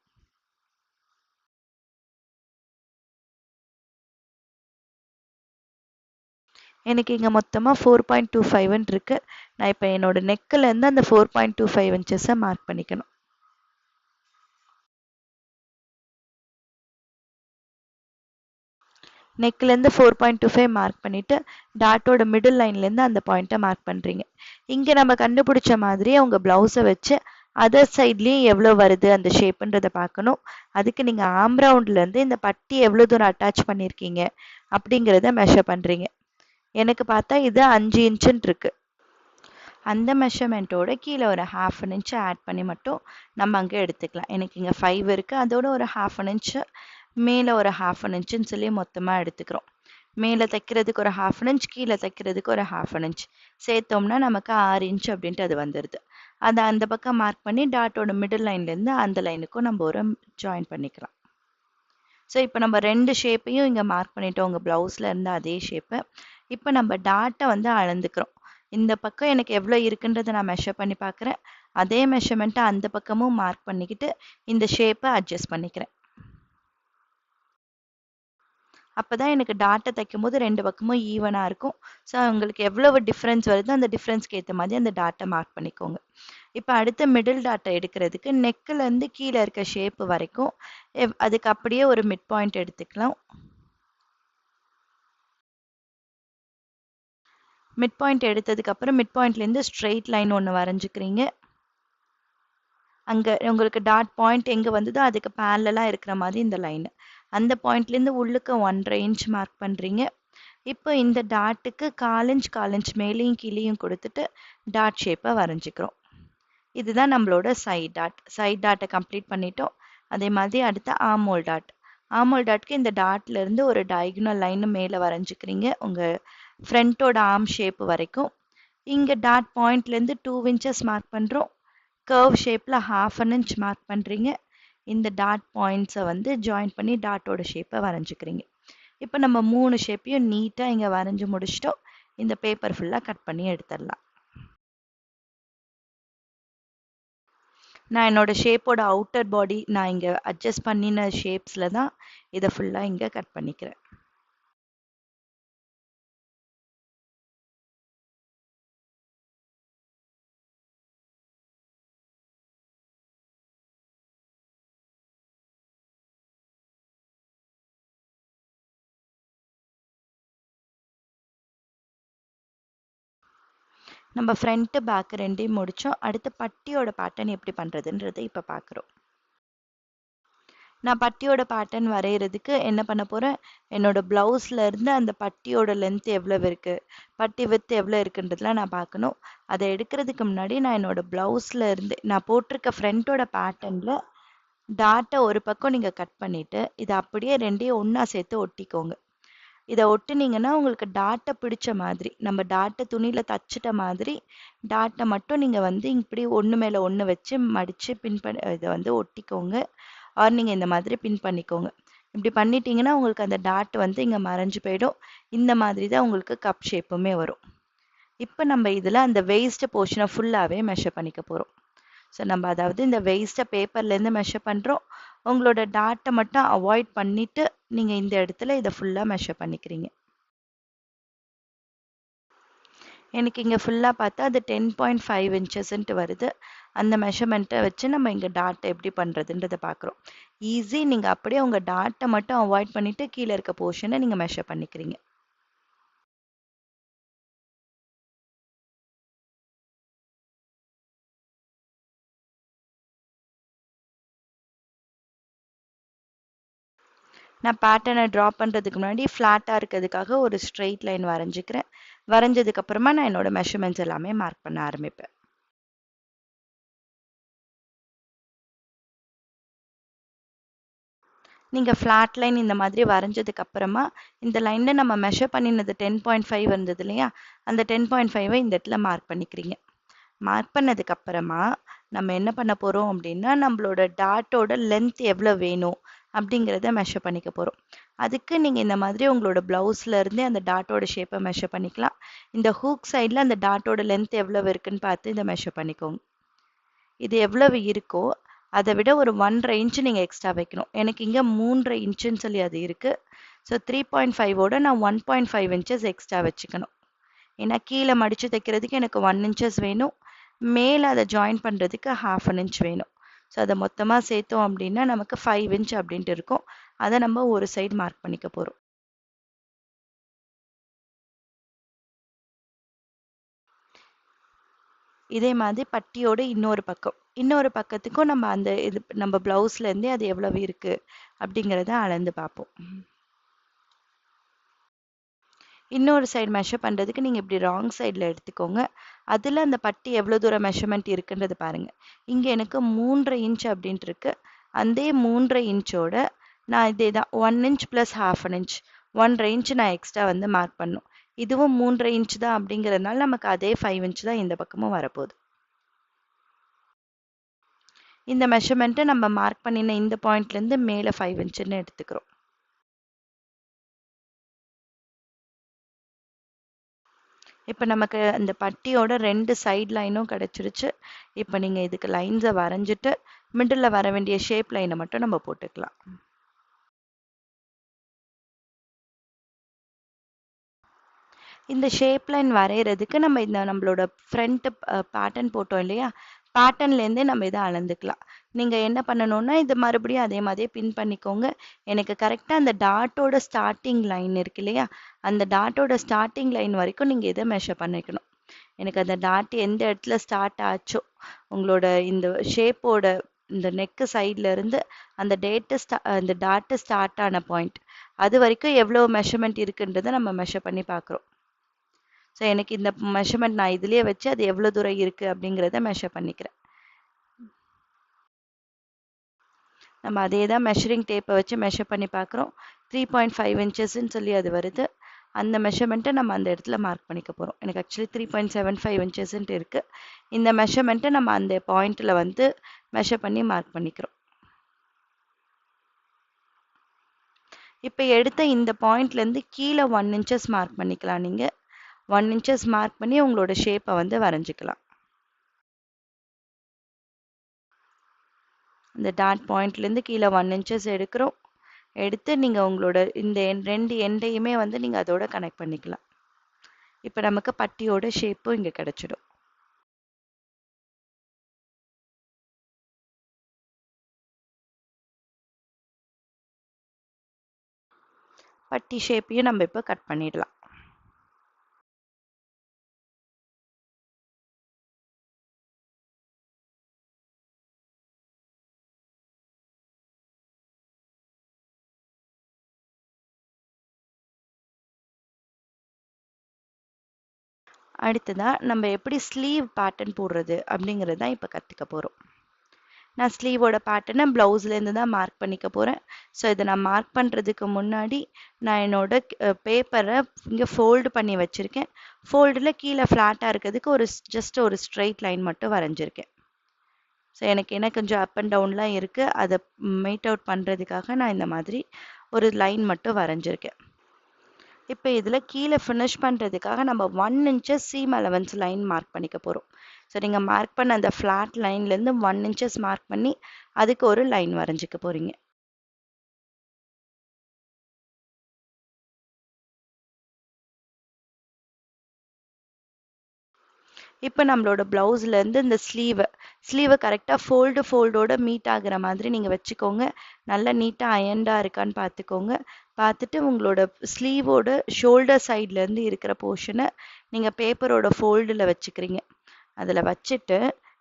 எனக்கு இங்கே மொத்தமாக 4.25 இருக்குது. நான் இப்போ என்னோட நெக்கிலேருந்து அந்த 4.25 இன்ச்சஸை மார்க் பண்ணிக்கணும். நெக்லேருந்து 4.25 மார்க் பண்ணிவிட்டு டாட்டோட மிடில் லைன்லேருந்து அந்த பாயிண்ட்டை மார்க் பண்ணுறீங்க. இங்கே நம்ம கண்டுபிடிச்ச மாதிரி உங்கள் ப்ளவுஸை வச்சு அதர் சைட்லேயும் எவ்வளோ வருது அந்த ஷேப்புன்றதை பார்க்கணும். அதுக்கு நீங்கள் ஆம் ரவுண்ட்லேருந்து இந்த பட்டி எவ்வளோ தூரம் அட்டாச் பண்ணியிருக்கீங்க அப்படிங்கிறத மெஷர் பண்ணுறீங்க. எனக்கு பார்த்தா இது 5 இன்ச்சுன்னு இருக்குது. அந்த மெஷர்மெண்ட்டோட கீழே ஒரு 1/2 இன்ச்சு ஆட் பண்ணி மட்டும் நம்ம அங்கே எடுத்துக்கலாம். எனக்கு இங்கே 5 இருக்குது, அதோட ஒரு 1/2 இன்ச்சு, மேலே ஒரு 1/2 இன்ச்சுன்னு சொல்லி மொத்தமாக எடுத்துக்கிறோம். மேலே தைக்கிறதுக்கு ஒரு 1/2 இன்ச், கீழே தைக்கிறதுக்கு ஒரு 1/2 இன்ச் சேர்த்தோம்னா நமக்கு 6 இன்ச் அப்படின்ட்டு அது வந்துடுது. அதை அந்த பக்கம் மார்க் பண்ணி டாட்டோட மிடில் லைன்லேருந்து அந்த லைனுக்கும் நம்ம ஒரு ஜாயின் பண்ணிக்கலாம். ஸோ இப்போ நம்ம 2 ஷேப்பையும் இங்கே மார்க் பண்ணிட்டோம், உங்கள் ப்ளவுஸில் இருந்து அதே ஷேப்பை. இப்போ நம்ம டாட்டை வந்து அளந்துக்கிறோம். இந்த பக்கம் எனக்கு எவ்வளோ இருக்குன்றதை நான் மெஷர் பண்ணி பார்க்குறேன். அதே மெஷர்மெண்ட்டை அந்த பக்கமும் மார்க் பண்ணிக்கிட்டு இந்த ஷேப்பை அட்ஜஸ்ட் பண்ணிக்கிறேன். அப்பதான் எனக்கு டாட்டை தைக்கும் போது ரெண்டு பக்கமும் ஈவனா இருக்கும். ஸோ உங்களுக்கு எவ்வளவு டிஃப்ரென்ஸ் வருதோ அந்த டிஃப்ரென்ஸ்க்கு ஏற்ற மாதிரி அந்த டாட்டை மார்க் பண்ணிக்கோங்க. இப்போ அடுத்த மிடில் டாட்டை எடுக்கிறதுக்கு நெக்கில் இருந்து கீழே இருக்க ஷேப் வரைக்கும் அதுக்கு அப்படியே ஒரு மிட் பாயிண்ட் எடுத்துக்கலாம். மிட் பாயிண்ட் எடுத்ததுக்கு அப்புறம் மிட் பாயிண்ட்லேருந்து ஸ்ட்ரெயிட் லைன் ஒன்று வரைஞ்சிக்கிறீங்க. அங்கே உங்களுக்கு டாட் பாயிண்ட் எங்கே வந்ததோ அதுக்கு பேரலாக இருக்கிற மாதிரி இந்த லைன். அந்த பாயிண்ட்லேருந்து உள்ளுக்கு 1.5 இன்ச் மார்க் பண்ணுறீங்க. இப்போ இந்த டாட்டுக்கு 1/4 இன்ச் மேலேயும் கீழேயும் கொடுத்துட்டு டாட் ஷேப்பை வரைஞ்சிக்கிறோம். இதுதான் நம்மளோட சைட் டாட். சைட் டாட்டை கம்ப்ளீட் பண்ணிட்டோம். அதே மாதிரி அடுத்த ஆர்மோல் டாட். ஆர்மோல் டாட்க்கு இந்த டாட்ல இருந்து ஒரு டயகனல் லைன் மேலே வரைஞ்சிக்கிறீங்க உங்கள் ஃப்ரண்ட்டோட ஆர்ம் ஷேப் வரைக்கும். இங்கே டாட் பாயிண்ட்லேருந்து 2 இன்ச்சஸ் மார்க் பண்ணுறோம். கர்வ் ஷேப்பில் 1/2 இன்ச் மார்க் பண்ணுறீங்க. இந்த டாட் பாயிண்ட்ஸை வந்து ஜாயின் பண்ணி டாட்டோட ஷேப்பை வரைஞ்சிக்கிறீங்க. இப்போ நம்ம 3 ஷேப்பையும் நீட்டாக இங்கே வரைஞ்சி முடிச்சிட்டோம். இந்த பேப்பர் ஃபுல்லாக கட் பண்ணி எடுத்துடலாம். நான் என்னோட ஷேப்போட அவுட்டர் பாடி நான் இங்கே அட்ஜஸ்ட் பண்ணின ஷேப்ஸில் தான் இதை ஃபுல்லாக இங்கே கட் பண்ணிக்கிறேன். நம்ம ஃப்ரண்ட்டு பேக் ரெண்டையும் முடித்தோம். அடுத்து பட்டியோட பேட்டர்ன் எப்படி பண்ணுறதுன்றதை இப்போ பார்க்குறோம். நான் பட்டியோட பேட்டர்ன் வரைகிறதுக்கு என்ன பண்ண போகிறேன், என்னோட ப்ளவுஸில் இருந்து அந்த பட்டியோட லென்த் எவ்வளோ இருக்குது, பட்டி வித் எவ்வளோ இருக்குன்றதுலாம் நான் பார்க்கணும். அதை எடுக்கிறதுக்கு முன்னாடி நான் என்னோட ப்ளவுஸில் இருந்து நான் போட்டிருக்க ஃப்ரண்ட்டோட பேட்டர்னில் டாட்டை ஒரு பக்கம் நீங்கள் கட் பண்ணிவிட்டு இதை அப்படியே ரெண்டையும் ஒன்றா சேர்த்து ஒட்டிக்கோங்க. இதை ஒட்டுனீங்கன்னா உங்களுக்கு டாட்டை பிடிச்ச மாதிரி நம்ம டாட்டை துணியில் தச்சிட்ட மாதிரி டாட்டை மட்டும் நீங்கள் வந்து இப்படி ஒன்று மேலே ஒன்று வச்சு மடித்து பின் பண்ணி இதை வந்து ஒட்டிக்கோங்க. ஆர் நீங்கள் இந்த மாதிரி பின் பண்ணிக்கோங்க. இப்படி பண்ணிட்டீங்கன்னா உங்களுக்கு அந்த டாட் வந்து இங்கே மறைஞ்சு போயிடும். இந்த மாதிரி தான் உங்களுக்கு கப் ஷேப்புமே வரும். இப்போ நம்ம இதில் அந்த வேஸ்ட் போர்ஷனை ஃபுல்லாகவே மெஷர் பண்ணிக்க போகிறோம். ஸோ நம்ம அதாவது இந்த வேஸ்ட்டை பேப்பர்லேருந்து மெஷர் பண்ணுறோம். உங்களோட டாட்டை மட்டும் அவாய்ட் பண்ணிவிட்டு நீங்கள் இந்த இடத்துல இதை ஃபுல்லாக மெஷர் பண்ணிக்கிறீங்க. எனக்கு இங்கே ஃபுல்லாக பார்த்தா அது 10.5 இன்ச்சஸ்ன்ட்டு வருது. அந்த மெஷர்மெண்ட்டை வச்சு நம்ம இங்கே டாட்டை எப்படி பண்ணுறதுன்றதை பார்க்குறோம். ஈஸி. நீங்கள் அப்படியே உங்கள் டாட்டை மட்டும் அவாய்ட் பண்ணிவிட்டு கீழே இருக்க போர்ஷனை நீங்கள் மெஷர் பண்ணிக்கிறீங்க. நான் பேட்டர்னை ட்ரா பண்ணுறதுக்கு முன்னாடி ஃப்ளாட்டாக இருக்கிறதுக்காக ஒரு ஸ்ட்ரெயிட் லைன் வரைஞ்சிக்கிறேன். வரைஞ்சதுக்கப்புறமா நான் என்னோட மெஷர்மெண்ட்ஸ் எல்லாமே மார்க் பண்ண ஆரம்பிப்பேன். நீங்கள் ஃப்ளாட் லைன் இந்த மாதிரி வரைஞ்சதுக்கு அப்புறமா இந்த லைனில் நம்ம மெஷர் பண்ணினது 10.5 இருந்தது இல்லையா, அந்த 10.5 இந்த இடத்துல மார்க் பண்ணிக்கிறீங்க. மார்க் பண்ணதுக்கு அப்புறமா நம்ம என்ன பண்ண போகிறோம் அப்படின்னா நம்மளோட டாட்டோட லென்த் எவ்வளோ வேணும் அப்படிங்கிறத மெஷர் பண்ணிக்க போகிறோம். அதுக்கு நீங்கள் இந்த மாதிரி உங்களோட ப்ளவுஸில் இருந்தே அந்த டாட்டோட ஷேப்பை மெஷர் பண்ணிக்கலாம். இந்த ஹூக் சைடில் அந்த டாட்டோட லென்த் எவ்வளவு இருக்குன்னு பார்த்து இதை மெஷர் பண்ணிக்கோங்க. இது எவ்வளவு இருக்கோ அதை விட ஒரு 1.5 இன்ச்சு நீங்கள் எக்ஸ்ட்ரா வைக்கணும். எனக்கு இங்கே 3.5 இன்ச்சுன்னு சொல்லி அது இருக்குது. ஸோ 3.5ஓட நான் 1.5 இன்ச்சஸ் எக்ஸ்ட்ரா வச்சுக்கணும். ஏன்னா கீழே மடித்து தைக்கிறதுக்கு எனக்கு 1 இன்ச்சஸ் வேணும். மேலே அதை ஜாயின் பண்ணுறதுக்கு 1/2 இன்ச் வேணும். ஸோ அதை மொத்தமாக சேர்த்தோம் அப்படின்னா நமக்கு 5 இன்ச் அப்படின்ட்டு இருக்கும். அதை நம்ம ஒரு சைடு மார்க் பண்ணிக்க போகிறோம். இதே மாதிரி பட்டியோட இன்னொரு பக்கத்துக்கும் நம்ம அந்த இது நம்ம ப்ளவுஸ்லேருந்தே அது எவ்வளவு இருக்குது அப்படிங்கிறத அளந்து பார்ப்போம். இன்னொரு சைடு மெஷர் பண்ணுறதுக்கு நீங்கள் இப்படி ராங் சைடில் எடுத்துக்கோங்க. அதில் அந்த பட்டி எவ்வளோ தூரம் மெஷர்மெண்ட் இருக்குன்றது பாருங்கள். இங்கே எனக்கு 3.5 இன்ச் அப்படின்ட்டு இருக்கு. அந்த 3.5 இன்ச்சோட நான் இதே தான் 1 இன்ச் ப்ளஸ் 1/2 இன்ச் 1.5 இன்ச் நான் எக்ஸ்ட்ரா வந்து மார்க் பண்ணும். இதுவும் 3.5 இன்ச் தான் அப்படிங்கிறதுனால நமக்கு அதே 5 இன்ச் தான் இந்த பக்கமும் வரப்போகுது. இந்த மெஷர்மெண்ட்டை நம்ம மார்க் பண்ணின இந்த பாயிண்ட்லேருந்து மேலே 5 இன்ச்சுன்னு எடுத்துக்கிறோம். இப்போ நமக்கு அந்த பட்டியோட 2 சைட் லைனும் கிடச்சிருச்சு. இப்போ நீங்கள் இதுக்கு லைன்ஸை வரைஞ்சிட்டு மிடில் வர வேண்டிய ஷேப் லைனை மட்டும் நம்ம போட்டுக்கலாம். இந்த ஷேப் லைன் வரைகிறதுக்கு நம்ம இந்த நம்மளோட ஃப்ரண்ட் பேட்டர்ன் போட்டோம் இல்லையா, பேட்டர்ன்லேருந்தே நம்ம இதை அளந்துக்கலாம். நீங்கள் என்ன பண்ணணும்னா இது மறுபடியும் அதே மாதிரியே பின் பண்ணிக்கோங்க. எனக்கு கரெக்டாக அந்த டாட்டோட ஸ்டார்டிங் லைன் இருக்கு இல்லையா, அந்த டாட்டோட ஸ்டார்டிங் லைன் வரைக்கும் நீங்கள் இதை மெஷர் பண்ணிக்கணும். எனக்கு அந்த டாட் எந்த இடத்துல ஸ்டார்ட் ஆச்சோ, உங்களோட இந்த ஷேப்போட இந்த நெக்கு சைட்ல இருந்து அந்த அந்த டாட்டு ஸ்டார்ட் ஆன பாயிண்ட் அது வரைக்கும் எவ்வளோ மெஷர்மெண்ட் இருக்குன்றதை நம்ம மெஷர் பண்ணி பார்க்குறோம். ஸோ எனக்கு இந்த மெஷர்மெண்ட் நான் இதுலேயே வச்சு அது எவ்வளோ தூரம் இருக்குது அப்படிங்கிறத மெஷர் பண்ணிக்கிறேன். நம்ம அதே தான் மெஷரிங் டேப்பை வச்சு மெஷர் பண்ணி பார்க்குறோம். 3.5 இன்ச்சஸ்ன்னு சொல்லி அது வருது. அந்த மெஷர்மெண்ட்டை நம்ம அந்த இடத்துல மார்க் பண்ணிக்க போகிறோம். எனக்கு ஆக்சுவலி 3.75 இன்ச்சஸ்ன்ட்டு இருக்குது. இந்த மெஷர்மெண்ட்டை நம்ம அந்த பாயிண்ட்டில் வந்து மெஷர் பண்ணி மார்க் பண்ணிக்கிறோம். இப்போ எடுத்த இந்த பாயிண்ட்லேருந்து கீழே 1 இன்ச்சஸ் மார்க் பண்ணிக்கலாம். நீங்கள் 1 இன்ச்சஸ் மார்க் பண்ணி உங்களோட ஷேப்பை வந்து வரைஞ்சிக்கலாம். இந்த டாட் பாயிண்ட்லேருந்து கீழே 1 இன்ச்சஸ் எடுக்கிறோம். எடுத்து நீங்கள் உங்களோட இந்த ரெண்டு எண்டையுமே வந்து நீங்கள் அதோட கனெக்ட் பண்ணிக்கலாம். இப்போ நமக்கு பட்டியோட ஷேப்பும் இங்கே கிடைச்சிடும். பட்டி ஷேப்பையும் நம்ம இப்போ கட் பண்ணிடலாம். அடுத்ததா நம்ம எப்படி ஸ்லீவ் பேட்டர்ன் போடுறது அப்படிங்கிறது தான் இப்போ கற்றுக்க போகிறோம். நான் ஸ்லீவோட பேட்டர்னை ப்ளவுஸ்லேருந்து தான் மார்க் பண்ணிக்க போகிறேன். ஸோ இதை நான் மார்க் பண்ணுறதுக்கு முன்னாடி நான் என்னோட பேப்பரை இங்கே ஃபோல்டு பண்ணி வச்சுருக்கேன். ஃபோல்டில் கீழே ஃப்ளாட்டாக இருக்கிறதுக்கு ஜஸ்ட் ஒரு ஸ்ட்ரெயிட் லைன் மட்டும் வரைஞ்சிருக்கேன். ஸோ எனக்கு என்ன கொஞ்சம் அப் அண்ட் டவுன்லாம் இருக்குது, அதை மெயிட் அவுட் பண்ணுறதுக்காக நான் இந்த மாதிரி ஒரு லைன் மட்டும் வரைஞ்சிருக்கேன். இப்போ இதில் கீழே ஃபினிஷ் பண்ணுறதுக்காக நம்ம 1 inches seam allowance line mark பண்ணிக்க போகிறோம். ஸோ நீங்கள் மார்க் பண்ண அந்த ஃப்ளாட் லைன்லேருந்து 1 இன்ச்சஸ் மார்க் பண்ணி அதுக்கு ஒரு லைன் வரைஞ்சிக்க போகிறீங்க. இப்போ நம்மளோட ப்ளவுஸ்லேருந்து இந்த ஸ்லீவை கரெக்டாக ஃபோல்டோட மீட் ஆகுற மாதிரி நீங்கள் வச்சுக்கோங்க. நல்லா நீட்டாக அயன்டாக இருக்கான்னு பார்த்துக்கோங்க. பார்த்துட்டு உங்களோட ஸ்லீவோட ஷோல்டர் சைட்லேருந்து இருக்கிற போர்ஷனை நீங்கள் பேப்பரோட ஃபோல்டில் வச்சுக்கிறீங்க. அதில் வச்சுட்டு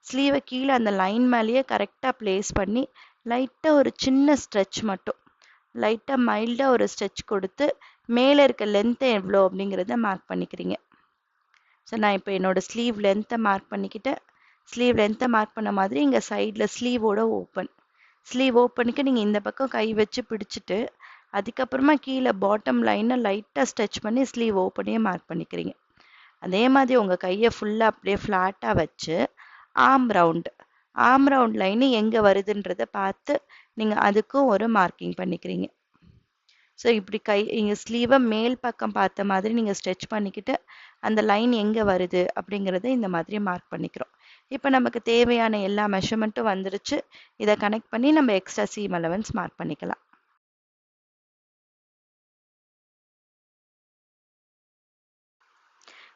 ஸ்லீவை கீழே அந்த லைன் மேலேயே கரெக்டாக ப்ளேஸ் பண்ணி லைட்டாக ஒரு சின்ன ஸ்ட்ரெச் மட்டும் லைட்டாக மைல்டாக ஒரு ஸ்ட்ரெச் கொடுத்து மேலே இருக்க லென்த்தை எவ்வளோ அப்படிங்கிறத மார்க் பண்ணிக்கிறீங்க. ஸோ நான் இப்போ என்னோட ஸ்லீவ் லென்த்தை மார்க் பண்ணிக்கிட்டேன். ஸ்லீவ் லென்த்தை மார்க் பண்ண மாதிரி இங்கே சைடில் ஸ்லீவ் ஓப்பனுக்கு நீங்கள் இந்த பக்கம் கை வச்சு பிடிச்சிட்டு அதுக்கப்புறமா கீழே பாட்டம் லைனை லைட்டாக ஸ்ட்ரெச் பண்ணி ஸ்லீவ் ஓப்பனையே மார்க் பண்ணிக்கிறீங்க. அதே மாதிரி உங்கள் கையை ஃபுல்லாக அப்படியே ஃப்ளாட்டாக வச்சு ஆர்ம் ரவுண்ட் லைனு எங்கே வருதுன்றதை பார்த்து நீங்கள் அதுக்கும் ஒரு மார்க்கிங் பண்ணிக்கிறீங்க. ஸோ இப்படி இங்கே ஸ்லீவை மேல் பக்கம் பார்த்த மாதிரி நீங்கள் ஸ்ட்ரெச் பண்ணிக்கிட்டு அந்த லைன் எங்கே வருது அப்படிங்கிறத இந்த மாதிரி மார்க் பண்ணிக்கிறோம். இப்போ நமக்கு தேவையான எல்லா மெஷர்மெண்ட்டும் வந்துருச்சு. இதை கனெக்ட் பண்ணி நம்ம எக்ஸ்ட்ரா சீம் அலவன்ஸ் மார்க் பண்ணிக்கலாம்.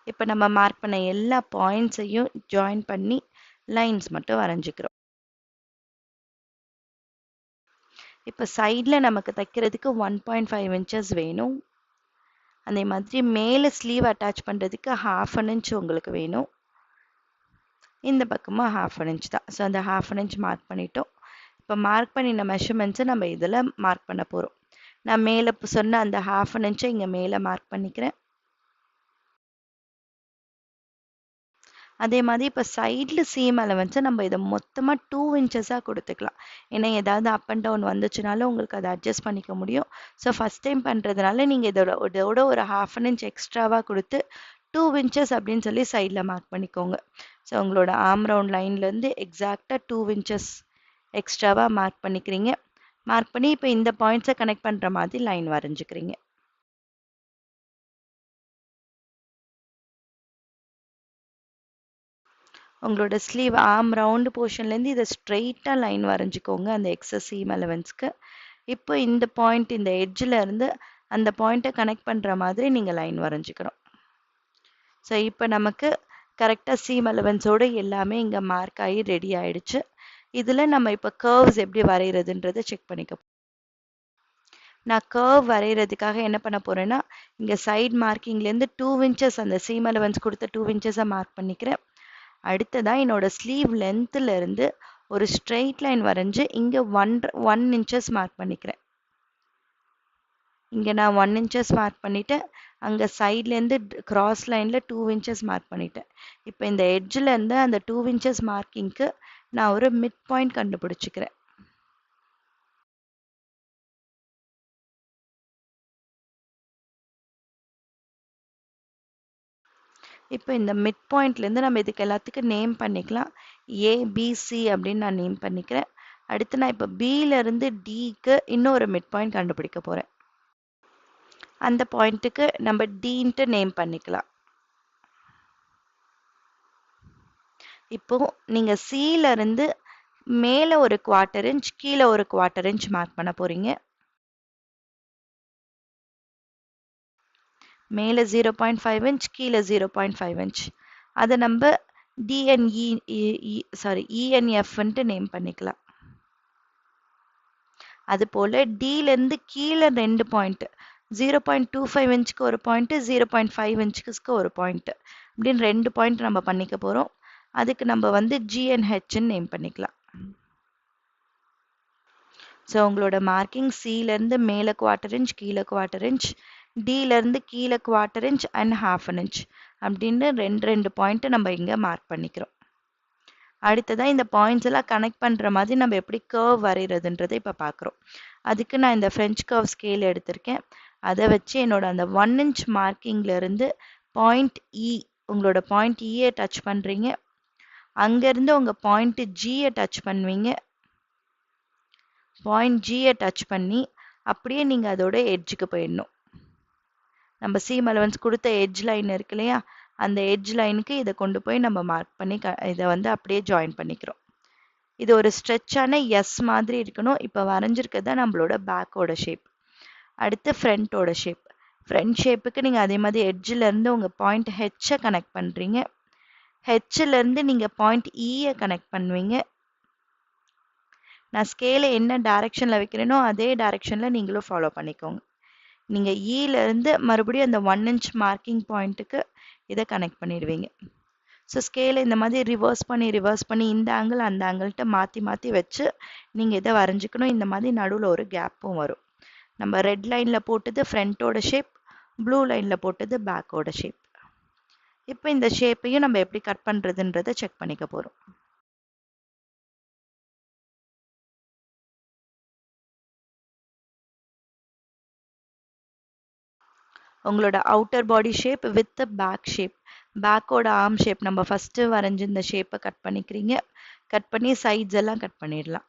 இப்போ நம்ம மார்க் பண்ண எல்லா பாயிண்ட்ஸையும் ஜாயின் பண்ணி லைன்ஸ் மட்டும் வரைஞ்சிக்கிறோம். இப்போ சைடில் நமக்கு தைக்கிறதுக்கு 1.5 இன்ச்சஸ் வேணும். அதே மாதிரி மேலே ஸ்லீவ் அட்டாச் பண்ணுறதுக்கு 1/2 இன்ச் உங்களுக்கு வேணும். இந்த பக்கமாக 1/2 இன்ச் தான். ஸோ அந்த 1/2 இன்ச் மார்க் பண்ணிட்டோம். இப்போ மார்க் பண்ணின மெஷர்மெண்ட்ஸை நம்ம இதில் மார்க் பண்ண போகிறோம். நான் மேலே சொன்ன அந்த 1/2 இன்ச்சை இங்கே மேலே மார்க் பண்ணிக்கிறேன். அதே மாதிரி இப்போ சைடில் சீம் அலவன்ஸை நம்ம இதை மொத்தமாக 2 இன்ச்சஸாக கொடுத்துக்கலாம். ஏன்னா ஏதாவது அப் அண்ட் டவுன் வந்துச்சுனாலும் உங்களுக்கு அதை அட்ஜஸ்ட் பண்ணிக்க முடியும். ஸோ ஃபஸ்ட் டைம் பண்ணுறதுனால நீங்கள் இதோட ஒரு 1/2 இன்ச் எக்ஸ்ட்ராவாக கொடுத்து 2 இன்ச்சஸ் அப்படின்னு சொல்லி சைடில் மார்க் பண்ணிக்கோங்க. ஸோ உங்களோட ஆர்ம் ரவுண்ட் லைன்லேருந்து எக்ஸாக்டாக 2 இன்ச்சஸ் எக்ஸ்ட்ராவாக மார்க் பண்ணிக்கிறீங்க. மார்க் பண்ணி இப்போ இந்த பாயிண்ட்ஸை கனெக்ட் பண்ணுற மாதிரி லைன் வரைஞ்சிக்கிறீங்க. உங்களோட ஸ்லீவ் ஆர்ம் ரவுண்டு போர்ஷன்லேருந்து இதை ஸ்ட்ரெயிட்டாக லைன் வரைஞ்சிக்கோங்க அந்த எக்ஸஸ் சீம் அலவன்ஸ்க்கு. இப்போ இந்த பாயிண்ட் இந்த எட்ஜில் இருந்து அந்த பாயிண்ட்டை கனெக்ட் பண்ணுற மாதிரி நீங்கள் லைன் வரைஞ்சிக்கணும். ஸோ இப்போ நமக்கு கரெக்டாக சீம் அலவன்ஸோடு எல்லாமே இங்கே மார்க் ஆகி ரெடி ஆயிடுச்சு. இதில் நம்ம இப்போ கர்வ்ஸ் எப்படி வரைகிறதுன்றதை செக் பண்ணிக்க. நான் கர்வ் வரைகிறதுக்காக என்ன பண்ண போகிறேன்னா, இங்கே சைட் மார்க்கிங்லேருந்து 2 இன்ச்சஸ் அந்த சீம் அலவன்ஸ் கொடுத்த 2 இன்ச்சஸை மார்க் பண்ணிக்கிறேன். அடுத்ததாக என்னோட ஸ்லீவ் லென்த்துலேருந்து ஒரு ஸ்ட்ரெயிட் லைன் வரைஞ்சி இங்கே 1 இன்ச்சஸ் மார்க் பண்ணிக்கிறேன். இங்கே நான் 1 இன்ச்சஸ் மார்க் பண்ணிவிட்டேன். அங்கே சைட்லேருந்து கிராஸ் லைனில் 2 இன்ச்சஸ் மார்க் பண்ணிட்டேன். இப்போ இந்த எட்ஜிலேருந்து அந்த 2 இன்ச்சஸ் மார்க்கிங்க்கு நான் ஒரு மிட் பாயிண்ட் கண்டுபிடிச்சிக்கிறேன். இப்போ இந்த மிட் பாயிண்ட்லேருந்து நம்ம இதுக்கு எல்லாத்துக்கும் நேம் பண்ணிக்கலாம். ஏபிசி அப்படின்னு நான் நேம் பண்ணிக்கிறேன். அடுத்து நான் இப்போ பியிலேருந்து டிக்கு இன்னொரு மிட் பாயிண்ட் கண்டுபிடிக்க போகிறேன். அந்த பாயிண்ட்டுக்கு நம்ம டின்ட்டு நேம் பண்ணிக்கலாம். இப்போ நீங்கள் சியிலேருந்து மேலே ஒரு 1/4 இன்ச் கீழே ஒரு 1/4 இன்ச் மார்க் பண்ண போகிறீங்க. மேலே 0.5 இன்ச் கீழே 0.5 இன்ச். அதை நம்ம இஎன்எஃப்ன்ட்டு நேம் பண்ணிக்கலாம். அது போல் டிலேருந்து கீழே 2 பாயிண்ட் 0.25 இன்ச்சுக்கு ஒரு பாயிண்ட்டு 0.5 இன்ச்சுக்கு ஒரு பாயிண்ட்டு அப்படின்னு 2 பாயிண்ட் நம்ம பண்ணிக்க போகிறோம். அதுக்கு நம்ம வந்து ஜிஎன்ஹெச்ன்னு நேம் பண்ணிக்கலாம். ஸோ உங்களோட மார்க்கிங் சிலேருந்து மேலே 1/4 இன்ச் கீழே 1/4 இன்ச், டிலேருந்து கீழே 1/4 இன்ச் அண்ட் 1/2 இன்ச் அப்படின்னு 2 பாயிண்ட்டு நம்ம இங்கே மார்க் பண்ணிக்கிறோம். அடுத்ததான் இந்த பாயிண்ட்ஸ் எல்லாம் கனெக்ட் பண்ணுற மாதிரி நம்ம எப்படி கர்வ் வரைகிறதுன்றதை இப்போ பார்க்குறோம். அதுக்கு நான் இந்த ஃப்ரெஞ்ச் கர்வ் ஸ்கேல் எடுத்திருக்கேன். அதை வச்சு என்னோட அந்த 1 இன்ச் மார்க்கிங்லேருந்து பாயிண்ட் இ, உங்களோட பாயிண்ட் இயை டச் பண்ணுறீங்க. அங்கேருந்து உங்கள் பாயிண்ட் ஜியை டச் பண்ணுவீங்க. பாயிண்ட் ஜியை டச் பண்ணி அப்படியே நீங்கள் அதோட எட்ஜுக்கு போயிடணும். நம்ம சீம் அலவன்ஸ் கொடுத்த எட்ஜ் லைன் இருக்கு இல்லையா, அந்த எட்ஜ் லைனுக்கு இதை கொண்டு போய் நம்ம மார்க் பண்ணி இதை வந்து அப்படியே ஜாயின் பண்ணிக்கிறோம். இது ஒரு ஸ்ட்ரெச்சான எஸ் மாதிரி இருக்கணும். இப்போ வரைஞ்சிருக்கிறது தான் நம்மளோட பேக்கோட ஷேப். அடுத்து ஃப்ரண்ட்டோட ஷேப். ஃப்ரண்ட் ஷேப்புக்கு நீங்கள் அதே மாதிரி எட்ஜிலேருந்து உங்கள் பாயிண்ட் ஹெச்சை கனெக்ட் பண்ணுறீங்க. ஹெச்சிலேருந்து நீங்கள் பாயிண்ட் இயை கனெக்ட் பண்ணுவீங்க. நான் ஸ்கேலை என்ன டைரக்ஷனில் வைக்கிறேனோ அதே டைரக்ஷனில் நீங்களும் ஃபாலோ பண்ணிக்கோங்க. நீங்கள் இலேருந்து மறுபடியும் அந்த 1 இன்ச் மார்க்கிங் பாயிண்ட்டுக்கு இதை கனெக்ட் பண்ணிடுவீங்க. ஸோ ஸ்கேலை இந்த மாதிரி ரிவர்ஸ் பண்ணி இந்த ஆங்கிள் அந்த ஆங்கிள்கிட்ட மாற்றி வச்சு நீங்கள் இதை வரைஞ்சிக்கணும். இந்த மாதிரி நடுவில் ஒரு கேப்பும் வரும். நம்ம ரெட் லைனில் போட்டது ஃப்ரண்ட்டோட ஷேப், ப்ளூ லைனில் போட்டது பேக்கோட ஷேப். இப்போ இந்த ஷேப்பையும் நம்ம எப்படி கட் பண்ணுறதுன்றதை செக் பண்ணிக்க போகிறோம். உங்களோட outer body shape with back shape, பேக்கோட ஆர்ம் ஷேப் நம்ம ஃபஸ்ட்டு வரைஞ்சி இந்த ஷேப்பை கட் பண்ணிக்கிறீங்க. கட் பண்ணி சைட்ஸ் எல்லாம் கட் பண்ணிடலாம்.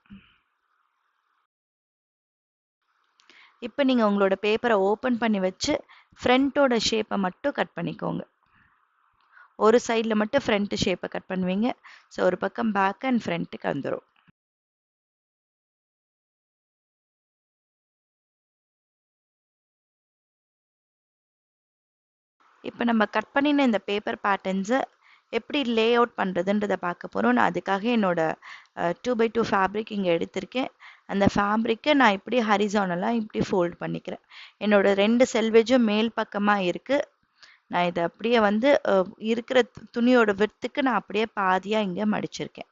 இப்போ நீங்கள் உங்களோட பேப்பரை ஓப்பன் பண்ணி வச்சு ஃப்ரண்ட்டோட ஷேப்பை மட்டும் கட் பண்ணிக்கோங்க. ஒரு சைடில் மட்டும் ஃப்ரண்ட் ஷேப்பை கட் பண்ணுவீங்க. ஸோ ஒரு பக்கம் பேக் அண்ட் ஃப்ரண்ட்டுக்கு வந்துடும். இப்போ நம்ம கட் பண்ணின இந்த பேப்பர் பேட்டர்ன்ஸை எப்படி லே அவுட் பண்ணுறதுன்றதை பார்க்க போகிறோம். நான் அதுக்காக என்னோட 2x2 ஃபேப்ரிக் இங்கே எடுத்திருக்கேன். அந்த ஃபேப்ரிக்கை நான் இப்படி ஹரிசானலாக இப்படி ஃபோல்ட் பண்ணிக்கிறேன். என்னோட 2 செல்வேஜும் மேல் பக்கமாக இருக்குது. நான் இதை அப்படியே வந்து இருக்கிற துணியோட விட்த்துக்கு நான் அப்படியே பாதியாக இங்கே மடிச்சிருக்கேன்.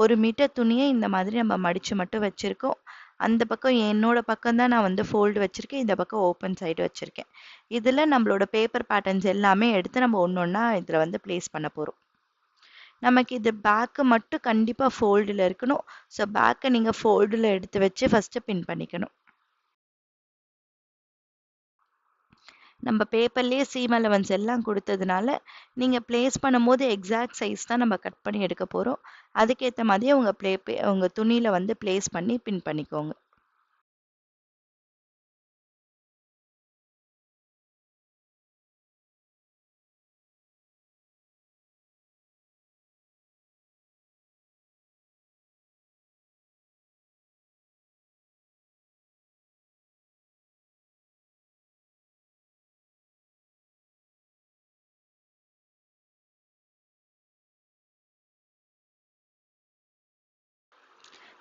1 மீட்டர் துணியை இந்த மாதிரி நம்ம மடித்து மட்டும் வச்சுருக்கோம். அந்த பக்கம் என்னோட பக்கம் தான் நான் வந்து ஃபோல்டு வச்சுருக்கேன். இந்த பக்கம் ஓப்பன் சைடு வச்சுருக்கேன். இதில் நம்மளோட பேப்பர் பேட்டர்ன்ஸ் எல்லாமே எடுத்து நம்ம ஒன்று ஒன்றா இதில் வந்து ப்ளேஸ் பண்ண போகிறோம். நமக்கு இது பேக்கு மட்டும் கண்டிப்பாக ஃபோல்டில் இருக்கணும். ஸோ பேக்கை நீங்கள் ஃபோல்டில் எடுத்து வச்சு ஃபஸ்ட்டு பின் பண்ணிக்கணும். நம்ம பேப்பர்லேயே சீம் அலவன்ஸ் எல்லாம் கொடுத்ததுனால நீங்கள் ப்ளேஸ் பண்ணும்போது எக்ஸாக்ட் சைஸ் தான் நம்ம கட் பண்ணி எடுக்க போகிறோம். அதுக்கேற்ற மாதிரியே உங்கள் துணியில் வந்து ப்ளேஸ் பண்ணி பின் பண்ணிக்கோங்க.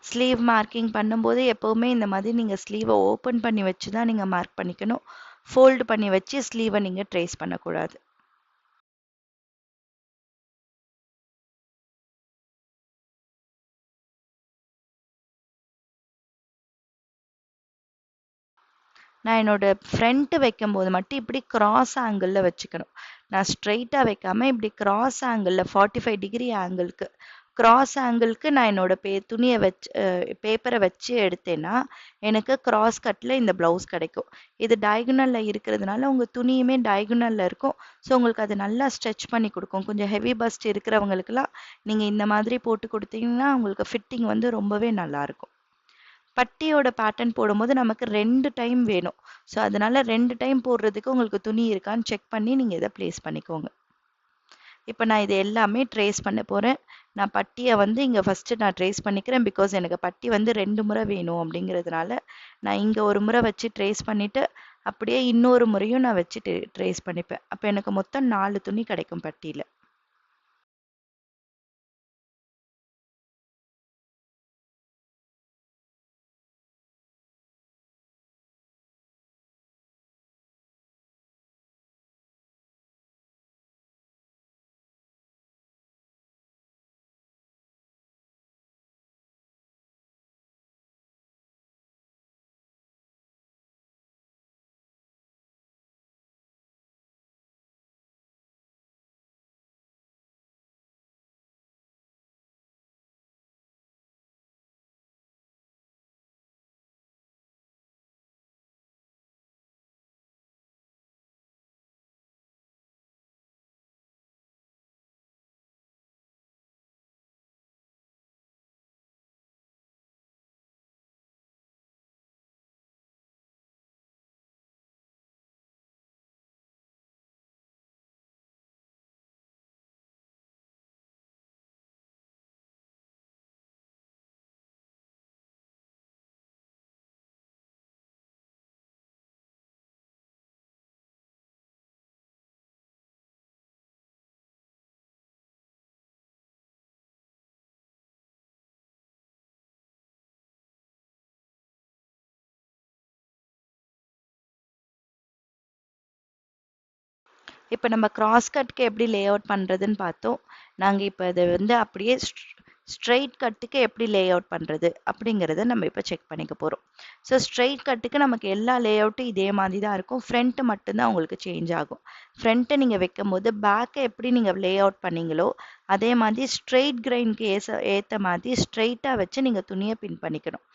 ஸ்லீவ் மார்க்கிங் பண்ணும்போது எப்பவுமே இந்த மாதிரி நீங்க ஸ்லீவ ஓப்பன் பண்ணி வச்சு தான் நீங்க மார்க் பண்ணிக்கணும். ஃபோல்டு பண்ணி வச்சு ஸ்லீவ நீங்க ட்ரேஸ் பண்ணக்கூடாது. நான் என்னோட ஃப்ரண்ட் வைக்கும்போது மட்டும் இப்படி கிராஸ் ஆங்கிள்ல வச்சுக்கணும். நான் ஸ்ட்ரெயிட்டா வைக்காம இப்படி கிராஸ் ஆங்கிள்ல 45 டிகிரி ஆங்கிள்க்கு கிராஸ் ஆங்கிள்க்கு நான் என்னோட துணியை வச்சு பேப்பரை வச்சு எடுத்தேன்னா எனக்கு கிராஸ் கட்ல இந்த பிளவுஸ் கிடைக்கும். இது டயகனல்ல இருக்கிறதுனால உங்க துணியுமே டயகனல்ல இருக்கும். ஸோ உங்களுக்கு அது நல்லா ஸ்ட்ரெச் பண்ணி கொடுக்கும். கொஞ்சம் ஹெவி பஸ்ட் இருக்கிறவங்களுக்குலாம் நீங்க இந்த மாதிரி போட்டு கொடுத்தீங்கன்னா உங்களுக்கு ஃபிட்டிங் வந்து ரொம்பவே நல்லா இருக்கும். பட்டியோட பேட்டர்ன் போடும்போது நமக்கு 2 டைம் வேணும். ஸோ அதனால 2 டைம் போடுறதுக்கு உங்களுக்கு துணி இருக்கான்னு செக் பண்ணி நீங்க இதை பிளேஸ் பண்ணிக்கோங்க. இப்போ நான் இது எல்லாமே ட்ரேஸ் பண்ண போறேன். நான் பட்டியை வந்து இங்க ஃபர்ஸ்ட் நான் ட்ரேஸ் பண்ணிக்கிறேன். பிகாஸ் எனக்கு பட்டி வந்து 2 முறை வேணும் அப்படிங்கிறதுனால நான் இங்க ஒரு முறை வச்சு ட்ரேஸ் பண்ணிட்டு அப்படியே இன்னொரு முறையும் நான் வச்சு ட்ரேஸ் பண்ணிப்பேன். அப்போ எனக்கு மொத்தம் 4 துணி கிடைக்கும் பட்டியில. இப்போ நம்ம கிராஸ் கட்க்கு எப்படி லே அவுட் பண்ணுறதுன்னு பார்த்தோம். நாங்கள் இப்போ இதை வந்து அப்படியே ஸ்ட்ரெயிட் கட்டுக்கு எப்படி லே அவுட் பண்ணுறது அப்படிங்கிறத நம்ம இப்போ செக் பண்ணிக்க போகிறோம். ஸோ ஸ்ட்ரெயிட் கட்டுக்கு நமக்கு எல்லா லே அவுட்டும் இதே மாதிரி தான் இருக்கும். ஃப்ரண்ட்டு மட்டும்தான் உங்களுக்கு சேஞ்ச் ஆகும். ஃப்ரண்ட்டை நீங்கள் வைக்கும் போது பேக்கை எப்படி நீங்கள் லே அவுட் பண்ணீங்களோ அதே மாதிரி ஸ்ட்ரெயிட் கிரைனுக்கு ஏற்ற மாதிரி ஸ்ட்ரெயிட்டாக வச்சு நீங்கள் துணியை பின் பண்ணிக்கணும்.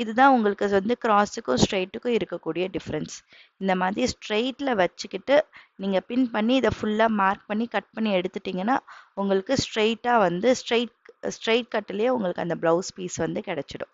இதுதான் உங்களுக்கு வந்து கிராஸுக்கும் ஸ்ட்ரெயிட்டுக்கும் இருக்கக்கூடிய டிஃப்ரென்ஸ். இந்த மாதிரி ஸ்ட்ரெயிட்டில் வச்சுக்கிட்டு நீங்கள் பின் பண்ணி இதை ஃபுல்லாக மார்க் பண்ணி கட் பண்ணி எடுத்துட்டிங்கன்னா உங்களுக்கு ஸ்ட்ரெயிட்டாக வந்து ஸ்ட்ரெயிட் கட்டிலே உங்களுக்கு அந்த ப்ளவுஸ் பீஸ் வந்து கிடைச்சிடும்.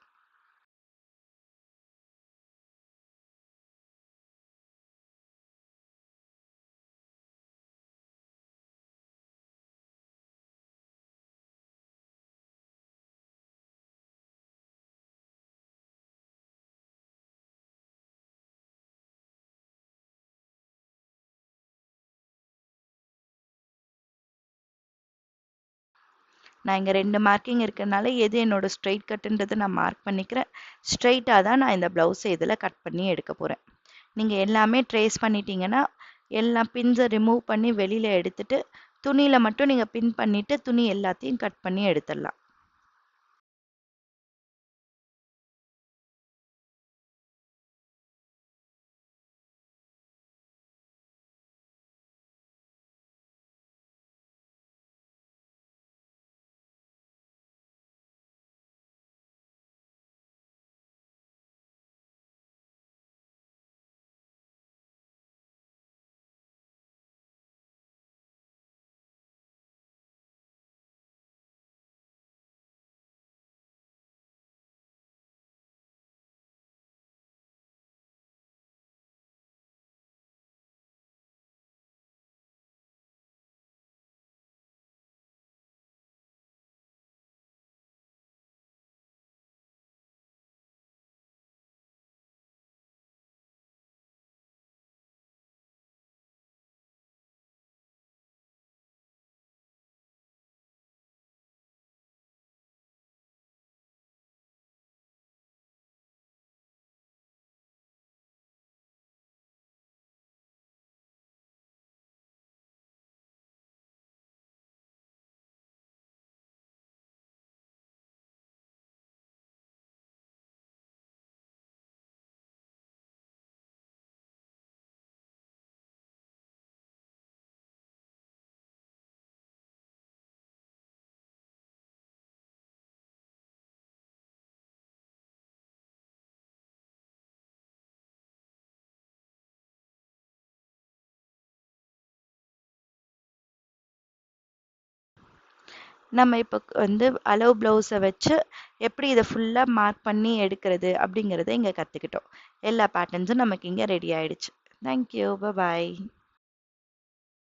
நான் இங்கே 2 மார்க்கிங் இருக்கிறதுனால எது என்னோட ஸ்ட்ரெயிட் கட்டுன்றதை நான் மார்க் பண்ணிக்கிறேன். ஸ்ட்ரெயிட்டாக தான் நான் இந்த ப்ளவுஸை இதில் கட் பண்ணி எடுக்க போகிறேன். நீங்கள் எல்லாமே ட்ரேஸ் பண்ணிட்டீங்கன்னா எல்லா பின்ஸை ரிமூவ் பண்ணி வெளியில் எடுத்துட்டு துணியில் மட்டும் நீங்கள் பின் பண்ணிவிட்டு துணி எல்லாத்தையும் கட் பண்ணி எடுத்துடலாம். நம்ம இப்போ வந்து அளவு ப்ளவுஸை வச்சு எப்படி இதை ஃபுல்லாக மார்க் பண்ணி எடுக்கிறது அப்படிங்கிறத இங்கே கற்றுக்கிட்டோம். எல்லா பேட்டர்ன்ஸும் நமக்கு இங்கே ரெடி ஆயிடுச்சு. தேங்க்யூ. பாய்.